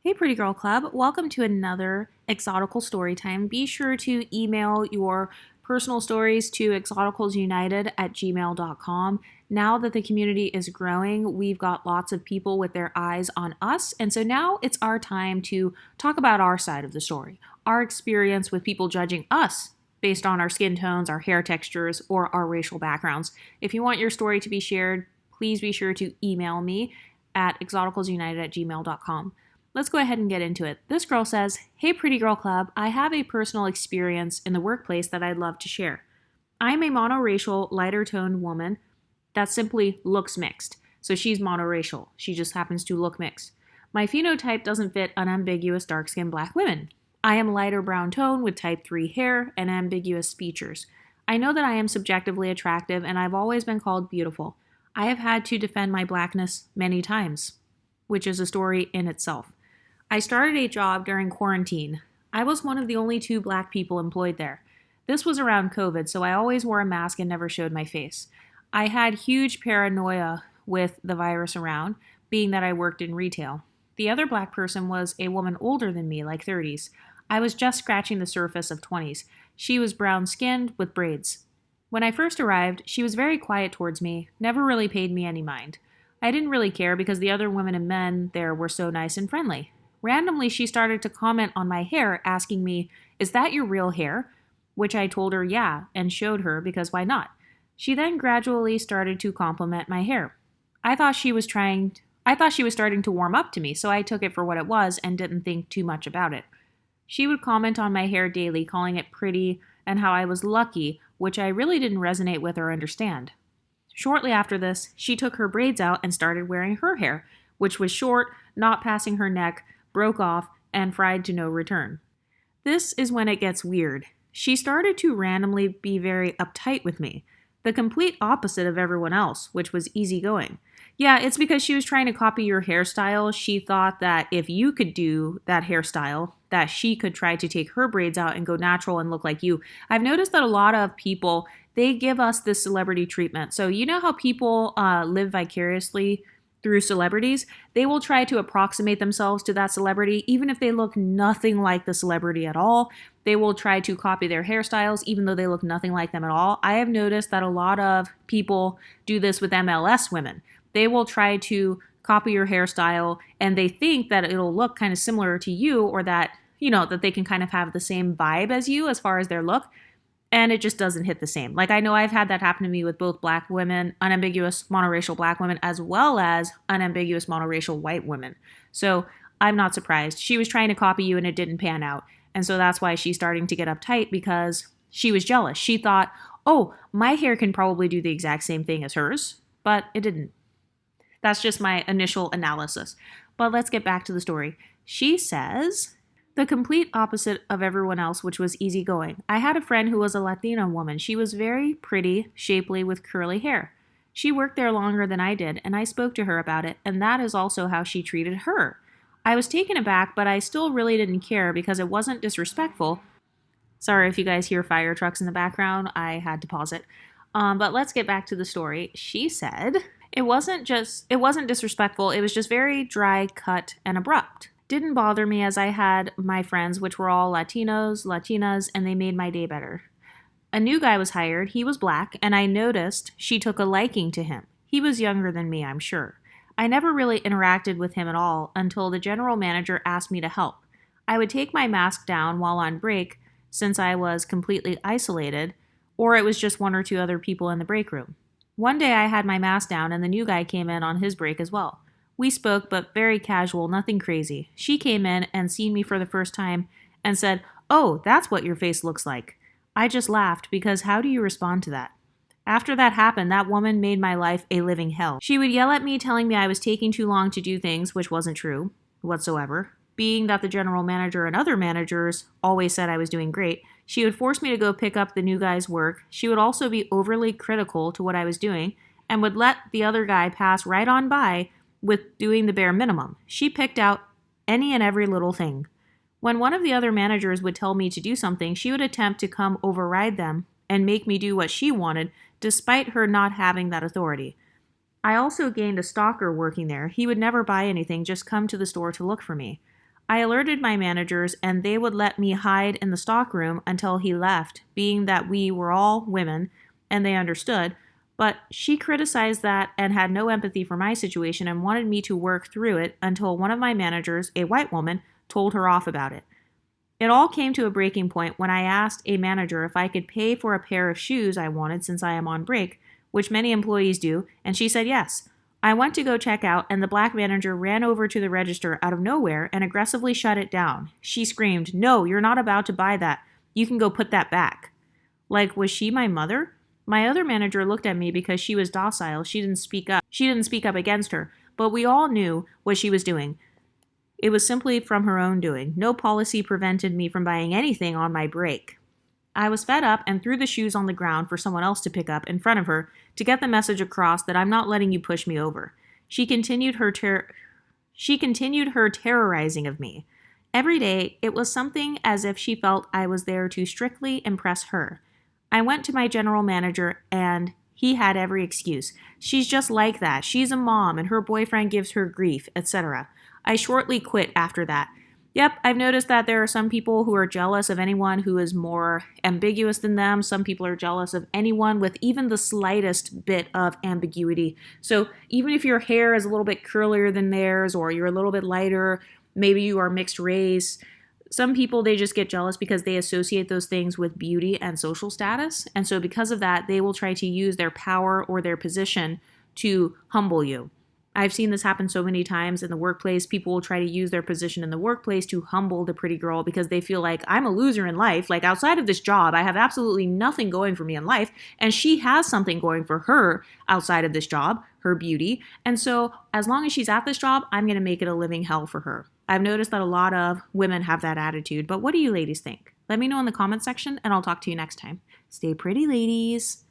Hey, Pretty Girl Club. Welcome to another Exotical Storytime. Be sure to email your personal stories to exoticalsunited@gmail.com. Now that the community is growing, we've got lots of people with their eyes on us. And so now it's our time to talk about our side of the story, our experience with people judging us based on our skin tones, our hair textures, or our racial backgrounds. If you want your story to be shared, please be sure to email me at exoticalsunited@gmail.com. Let's go ahead and get into it. This girl says, "Hey, Pretty Girl Club, I have a personal experience in the workplace that I'd love to share. I'm a monoracial, lighter toned woman that simply looks mixed. So she's monoracial. She just happens to look mixed. My phenotype doesn't fit unambiguous dark-skinned black women. I am lighter brown tone with type 3 hair and ambiguous features. I know that I am subjectively attractive and I've always been called beautiful. I have had to defend my blackness many times," which is a story in itself. "I started a job during quarantine. I was one of the only 2 black people employed there. This was around COVID, so I always wore a mask and never showed my face. I had huge paranoia with the virus around, being that I worked in retail. The other black person was a woman older than me, like 30s. I was just scratching the surface of 20s. She was brown-skinned with braids. When I first arrived, she was very quiet towards me, never really paid me any mind. I didn't really care because the other women and men there were so nice and friendly. Randomly, she started to comment on my hair, asking me, 'Is that your real hair?' Which I told her yeah, and showed her because why not? She then gradually started to compliment my hair. I thought she was starting to warm up to me, so I took it for what it was and didn't think too much about it. She would comment on my hair daily, calling it pretty and how I was lucky, which I really didn't resonate with or understand. Shortly after this, she took her braids out and started wearing her hair, which was short, not passing her neck, broke off, and fried to no return. This is when it gets weird. She started to randomly be very uptight with me, the complete opposite of everyone else, which was easygoing. Yeah, it's because she was trying to copy your hairstyle. She thought that if you could do that hairstyle, that she could try to take her braids out and go natural and look like you. I've noticed that a lot of people, they give us this celebrity treatment. So you know how people live vicariously through celebrities? They will try to approximate themselves to that celebrity, even if they look nothing like the celebrity at all. They will try to copy their hairstyles, even though they look nothing like them at all. I have noticed that a lot of people do this with MLS women. They will try to copy your hairstyle, and they think that it'll look kind of similar to you, or that, that they can kind of have the same vibe as you as far as their look. And it just doesn't hit the same. Like, I know I've had that happen to me with both black women, unambiguous monoracial black women, as well as unambiguous monoracial white women. So I'm not surprised. She was trying to copy you and it didn't pan out. And so that's why she's starting to get uptight, because she was jealous. She thought, oh, my hair can probably do the exact same thing as hers, but it didn't. That's just my initial analysis. But let's get back to the story. She says, "The complete opposite of everyone else, which was easygoing. I had a friend who was a Latina woman. She was very pretty, shapely, with curly hair. She worked there longer than I did, and I spoke to her about it, and that is also how she treated her. I was taken aback, but I still really didn't care because it wasn't disrespectful." Sorry if you guys hear fire trucks in the background. I had to pause it. But let's get back to the story. She said, it wasn't disrespectful. It was just very dry, cut, and abrupt. Didn't bother me as I had my friends, which were all Latinos, Latinas, and they made my day better. A new guy was hired. He was black, and I noticed she took a liking to him. He was younger than me, I'm sure. I never really interacted with him at all until the general manager asked me to help. I would take my mask down while on break, since I was completely isolated, or it was just 1 or 2 other people in the break room. One day I had my mask down and the new guy came in on his break as well. We spoke, but very casual, nothing crazy. She came in and seen me for the first time and said, "Oh, that's what your face looks like." I just laughed, because how do you respond to that? After that happened, that woman made my life a living hell. She would yell at me, telling me I was taking too long to do things, which wasn't true whatsoever. Being that the general manager and other managers always said I was doing great, she would force me to go pick up the new guy's work. She would also be overly critical to what I was doing and would let the other guy pass right on by with doing the bare minimum. She picked out any and every little thing. When one of the other managers would tell me to do something, she would attempt to come override them and make me do what she wanted, despite her not having that authority. I also gained a stalker working there. He would never buy anything, just come to the store to look for me. I alerted my managers, and they would let me hide in the stockroom until he left, being that we were all women, and they understood. But she criticized that and had no empathy for my situation and wanted me to work through it until one of my managers, a white woman, told her off about it. It all came to a breaking point when I asked a manager if I could pay for a pair of shoes I wanted since I am on break, which many employees do, and she said yes. I went to go check out, and the black manager ran over to the register out of nowhere and aggressively shut it down. She screamed, "No, you're not about to buy that. You can go put that back." Like, was she my mother? My other manager looked at me because she was docile. She didn't speak up. She didn't speak up against her, but we all knew what she was doing. It was simply from her own doing. No policy prevented me from buying anything on my break. I was fed up and threw the shoes on the ground for someone else to pick up in front of her to get the message across that I'm not letting you push me over. She continued her terrorizing of me. Every day, it was something as if she felt I was there to strictly impress her. I went to my general manager, and he had every excuse. She's just like that. She's a mom, and her boyfriend gives her grief, etc. I shortly quit after that. Yep, I've noticed that there are some people who are jealous of anyone who is more ambiguous than them. Some people are jealous of anyone with even the slightest bit of ambiguity. So even if your hair is a little bit curlier than theirs, or you're a little bit lighter, maybe you are mixed race, some people, they just get jealous because they associate those things with beauty and social status. And so because of that, they will try to use their power or their position to humble you. I've seen this happen so many times in the workplace. People will try to use their position in the workplace to humble the pretty girl because they feel like, I'm a loser in life. Like, outside of this job, I have absolutely nothing going for me in life. And she has something going for her outside of this job, her beauty. And so as long as she's at this job, I'm going to make it a living hell for her. I've noticed that a lot of women have that attitude. But what do you ladies think? Let me know in the comments section, and I'll talk to you next time. Stay pretty, ladies.